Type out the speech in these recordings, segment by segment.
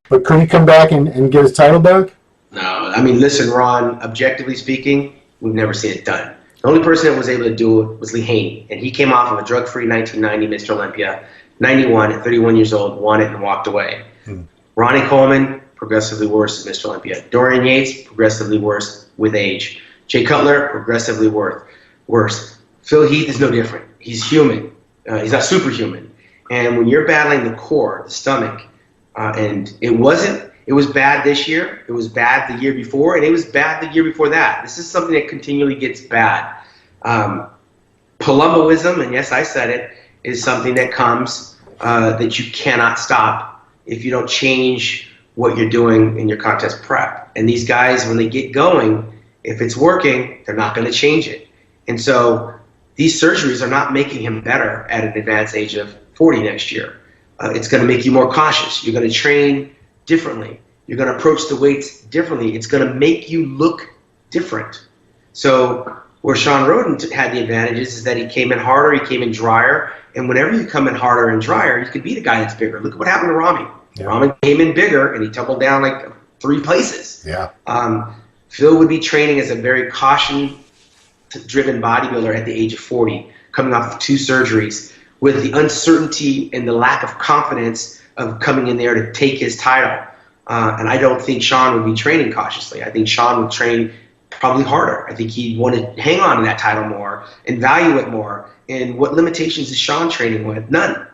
But could he come back and get his title back? No, I mean, listen, Ron, objectively speaking, we've never seen it done. The only person that was able to do it was Lee Haney, and he came off of a drug-free 1990 Mr. Olympia, 91 at 31 years old, won it and walked away. Ronnie Coleman, progressively worse as Mr. Olympia. Dorian Yates, progressively worse with age. Jay Cutler, progressively worse. Phil Heath is no different. He's human. He's not superhuman. And when you're battling the core, the stomach, and it was bad this year, it was bad the year before, and it was bad the year before that. This is something that continually gets bad. Palumboism, and yes, I said it, is something that comes that you cannot stop if you don't change what you're doing in your contest prep. And these guys, when they get going, if it's working, they're not going to change it. And so these surgeries are not making him better at an advanced age of 40 next year. It's going to make you more cautious. You're going to train differently. You're going to approach the weights differently. It's going to make you look different. So where Shawn Roden had the advantages is that he came in harder, he came in drier, and whenever you come in harder and drier, you could beat a guy that's bigger. Look at what happened to Rami. Yeah. Rami came in bigger, and he tumbled down like 3 places. Yeah. Phil would be training as a very caution-driven bodybuilder at the age of 40, coming off of 2 surgeries, with the uncertainty and the lack of confidence of coming in there to take his title. And I don't think Shawn would be training cautiously. I think Shawn would train probably harder. I think he'd want to hang on to that title more and value it more. And what limitations is Shawn training with? None.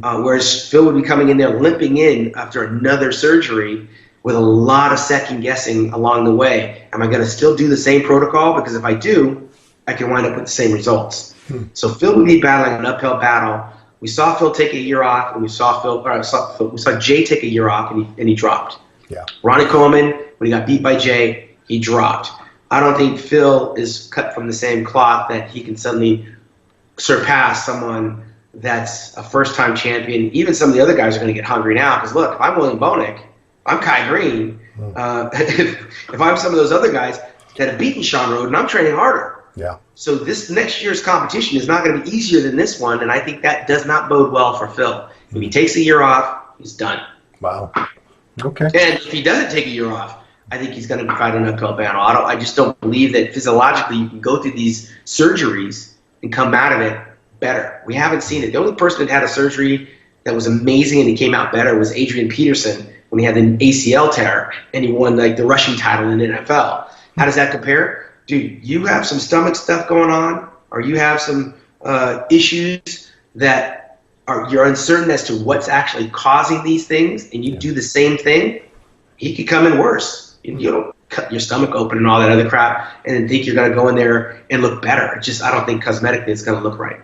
Whereas Phil would be coming in there limping in after another surgery with a lot of second guessing along the way. Am I going to still do the same protocol? Because if I do, I can wind up with the same results. So Phil would be battling an uphill battle. We saw Phil take a year off, and we saw Jay take a year off, and he dropped. Yeah. Ronnie Coleman, when he got beat by Jay, he dropped. I don't think Phil is cut from the same cloth that he can suddenly surpass someone that's a first-time champion. Even some of the other guys are going to get hungry now because, look, if I'm William Bonek, I'm Kai Green. If I'm some of those other guys that have beaten Shawn Roden, I'm training harder. Yeah. So this next year's competition is not going to be easier than this one, and I think that does not bode well for Phil. If he takes a year off, he's done. Wow. Okay. And if he doesn't take a year off, I think he's going to fight an uphill battle. I just don't believe that physiologically you can go through these surgeries and come out of it better. We haven't seen it. The only person that had a surgery that was amazing and he came out better was Adrian Peterson when he had an ACL tear and he won like the rushing title in the NFL. How does that compare? Dude, you have some stomach stuff going on, or you have some issues that you're uncertain as to what's actually causing these things, and you do the same thing, he could come in worse. You don't cut your stomach open and all that other crap and then think you're going to go in there and look better. I don't think cosmetically it's going to look right.